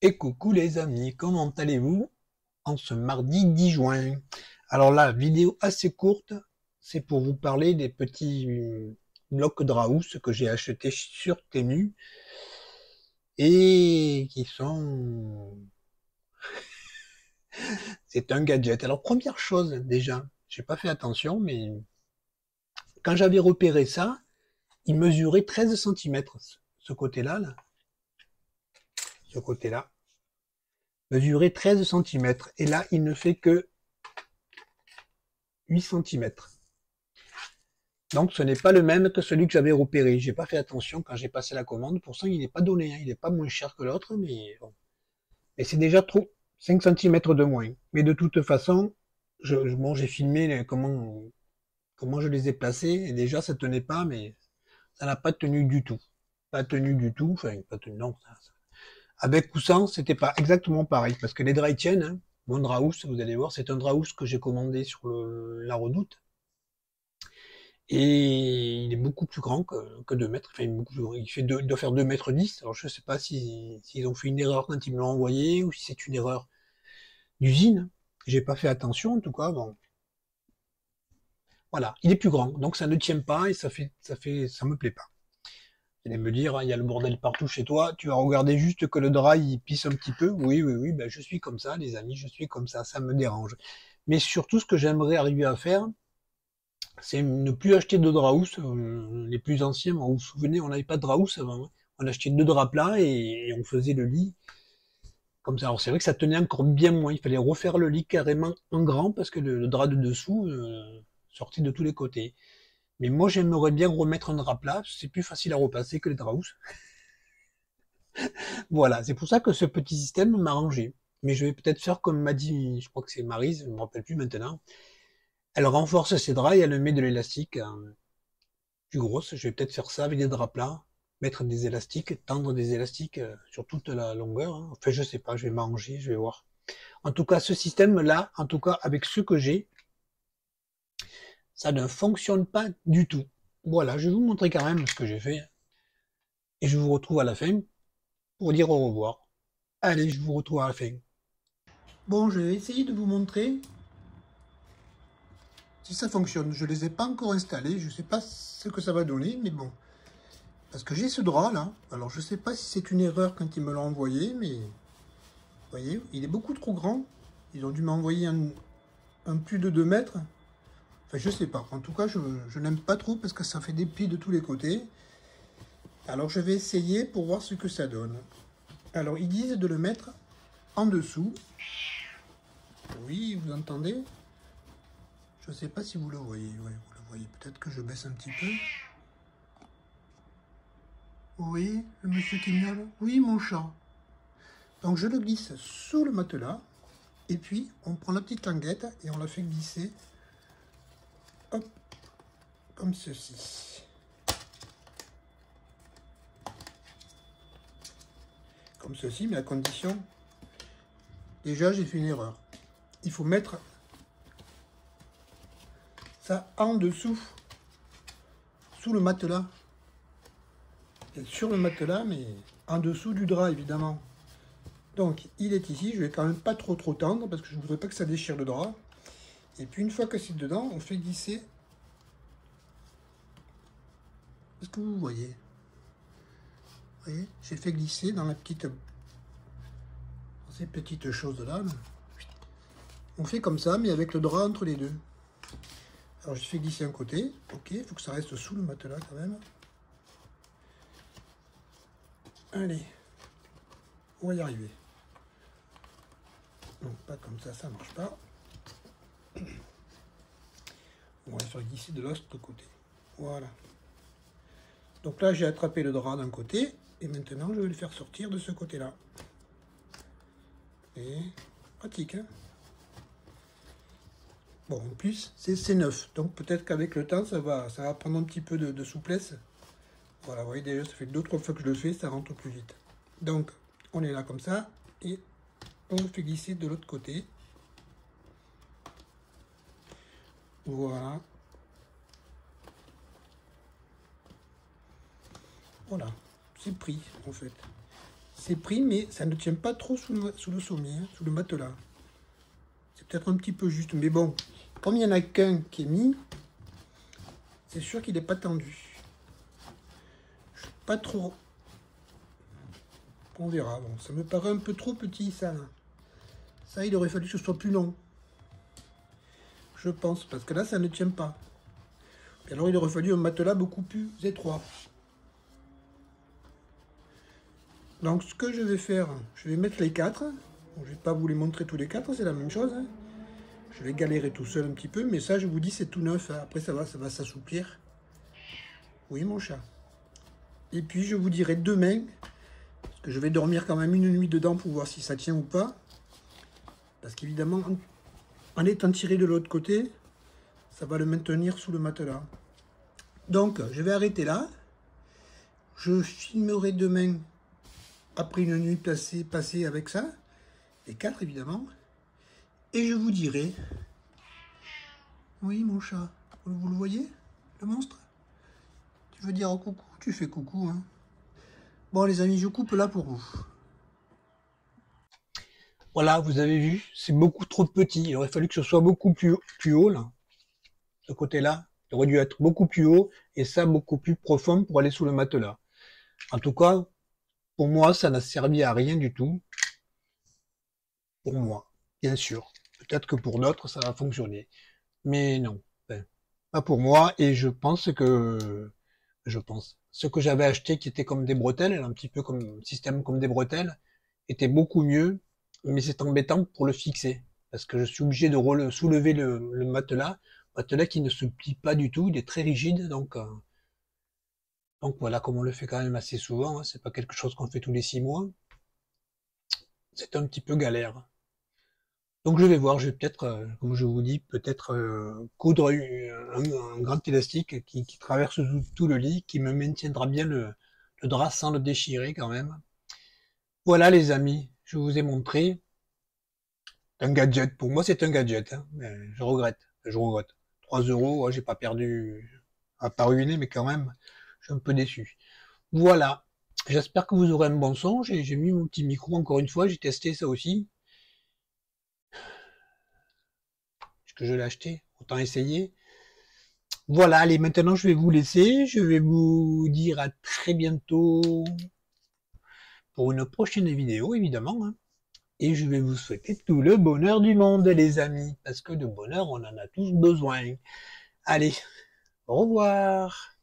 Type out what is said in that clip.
Et coucou les amis, comment allez-vous en ce mardi 10 juin? Alors là, vidéo assez courte, c'est pour vous parler des petits blocs de Raoult que j'ai achetés sur Temu et qui sont... C'est un gadget. Alors première chose déjà, j'ai pas fait attention, mais quand j'avais repéré ça, il mesurait 13 centimètres. Ce côté-là, ce côté-là, mesurait 13 centimètres. Et là, il ne fait que 8 centimètres. Donc ce n'est pas le même que celui que j'avais repéré. J'ai pas fait attention quand j'ai passé la commande. Pour ça, il n'est pas donné. Il n'est pas moins cher que l'autre, mais bon. Et c'est déjà trop. 5 centimètres de moins. Mais de toute façon, bon, j'ai filmé comment je les ai placés. Et déjà, ça tenait pas, mais ça n'a pas tenu du tout. Pas tenu du tout. Enfin, pas tenu, non. Avec ou sans, c'était pas exactement pareil. Parce que les draps tiennent. Hein. Mon Draous, vous allez voir, c'est un Draous que j'ai commandé sur la Redoute. Et il est beaucoup plus grand que 2 mètres. Enfin, il doit faire 2 mètres 10. Alors, je sais pas s'ils ont fait une erreur quand ils me l'ont envoyé ou si c'est une erreur d'usine. J'ai pas fait attention, en tout cas. Bon. Voilà. Il est plus grand. Donc, ça ne tient pas et ça me plaît pas. Vous allez me dire, hein, il y a le bordel partout chez toi. Tu vas regarder juste que le drap, il pisse un petit peu. Oui, oui, oui. Ben, je suis comme ça, les amis. Je suis comme ça. Ça me dérange. Mais surtout, ce que j'aimerais arriver à faire, c'est ne plus acheter de draps. Les plus anciens, vous vous souvenez, on n'avait pas de draps avant. Hein. On achetait 2 draps plats et on faisait le lit comme ça. Alors c'est vrai que ça tenait encore bien moins. Il fallait refaire le lit carrément en grand parce que le drap de dessous sortait de tous les côtés. Mais moi j'aimerais bien remettre un drap plat. C'est plus facile à repasser que les draps. Voilà, c'est pour ça que ce petit système m'a arrangé. Mais je vais peut-être faire comme m'a dit, je crois que c'est Maryse, je me rappelle plus maintenant. Elle renforce ses draps et elle met de l'élastique plus grosse. Je vais peut-être faire ça avec des draps plats, mettre des élastiques, tendre des élastiques sur toute la longueur. Hein. Enfin, je sais pas, je vais m'arranger, je vais voir. En tout cas, ce système-là, en tout cas avec ce que j'ai, ça ne fonctionne pas du tout. Voilà, je vais vous montrer quand même ce que j'ai fait. Et je vous retrouve à la fin pour dire au revoir. Allez, je vous retrouve à la fin. Bon, je vais essayer de vous montrer si ça fonctionne. Je ne les ai pas encore installés, je ne sais pas ce que ça va donner, mais bon. Parce que j'ai ce drap là, alors je sais pas si c'est une erreur quand ils me l'ont envoyé, mais vous voyez, il est beaucoup trop grand. Ils ont dû m'envoyer un plus de 2 mètres. Enfin, je sais pas. En tout cas, je n'aime pas trop parce que ça fait des plis de tous les côtés. Alors, je vais essayer pour voir ce que ça donne. Alors, ils disent de le mettre en dessous. Oui, vous entendez? Je sais pas si vous le voyez. Oui, vous le voyez. Peut-être que je baisse un petit peu. Oui, le monsieur qui miaule. Oui, mon chat. Donc, je le glisse sous le matelas. Et puis, on prend la petite languette et on la fait glisser, hop, comme ceci. Comme ceci, mais à condition, déjà j'ai fait une erreur. Il faut mettre ça en dessous, sous le matelas. Et sur le matelas, mais en dessous du drap, évidemment. Donc, il est ici, je vais quand même pas trop tendre, parce que je ne voudrais pas que ça déchire le drap. Et puis, une fois que c'est dedans, on fait glisser. Est-ce que vous voyez? Vous voyez, j'ai fait glisser dans ces petites choses-là. On fait comme ça, mais avec le drap entre les deux. Alors, je fais glisser un côté. Ok, il faut que ça reste sous le matelas quand même. Allez, on va y arriver. Non, pas comme ça marche pas. On va faire glisser de l'autre côté. Voilà. Donc là, j'ai attrapé le drap d'un côté, et maintenant, je vais le faire sortir de ce côté-là. Et pratique, hein? Bon, en plus, c'est neuf, donc peut-être qu'avec le temps, ça va prendre un petit peu de souplesse. Voilà, vous voyez, déjà, ça fait d'autres fois que je le fais, ça rentre plus vite. Donc, on est là comme ça, et on le fait glisser de l'autre côté. Voilà. Voilà, c'est pris, en fait. C'est pris, mais ça ne tient pas trop sous le sommier, hein, sous le matelas. C'est peut-être un petit peu juste, mais bon, comme il n'y en a qu'un qui est mis, c'est sûr qu'il n'est pas tendu. Je suis pas trop... On verra. Bon, ça me paraît un peu trop petit, ça. Ça, il aurait fallu que ce soit plus long. Je pense, parce que là, ça ne tient pas. Et alors, il aurait fallu un matelas beaucoup plus étroit. Donc, ce que je vais faire, je vais mettre les quatre. Bon, je ne vais pas vous les montrer tous les quatre, c'est la même chose. Je vais galérer tout seul un petit peu, mais ça, je vous dis, c'est tout neuf. Après, ça va s'assouplir. Oui, mon chat. Et puis, je vous dirai demain, parce que je vais dormir quand même une nuit dedans pour voir si ça tient ou pas. Parce qu'évidemment, en étant tiré de l'autre côté, ça va le maintenir sous le matelas. Donc, je vais arrêter là. Je filmerai demain, après une nuit passée avec ça, les quatre évidemment. Et je vous dirai... Oui, mon chat, vous le voyez, le monstre? Tu veux dire coucou? Tu fais coucou, hein. Bon, les amis, je coupe là pour vous. Voilà, vous avez vu, c'est beaucoup trop petit. Il aurait fallu que ce soit beaucoup plus haut, là. Ce côté-là, il aurait dû être beaucoup plus haut et ça beaucoup plus profond pour aller sous le matelas. En tout cas, pour moi, ça n'a servi à rien du tout. Pour moi, bien sûr. Peut-être que pour d'autres, ça va fonctionner. Mais non, ben, pas pour moi. Et ce que j'avais acheté qui était comme des bretelles, un petit peu comme système comme des bretelles, était beaucoup mieux. Mais c'est embêtant pour le fixer. Parce que je suis obligé de soulever le matelas qui ne se plie pas du tout, il est très rigide, donc voilà, comme on le fait quand même assez souvent, hein, c'est pas quelque chose qu'on fait tous les 6 mois, c'est un petit peu galère. Donc je vais voir, je vais peut-être, comme je vous dis, peut-être coudre un grand élastique qui traverse tout le lit, qui me maintiendra bien le drap sans le déchirer quand même. Voilà les amis, je vous ai montré un gadget. Pour moi c'est un gadget, hein, mais je regrette. 3 €, ouais, j'ai pas perdu, à pas ruiner, mais quand même, je suis un peu déçu. Voilà, j'espère que vous aurez un bon son, j'ai mis mon petit micro encore une fois, j'ai testé ça aussi. Est-ce que je l'ai acheté? Autant essayer. Voilà, allez, maintenant je vais vous laisser. Je vais vous dire à très bientôt pour une prochaine vidéo, évidemment, hein. Et je vais vous souhaiter tout le bonheur du monde, les amis, parce que de bonheur, on en a tous besoin. Allez, au revoir.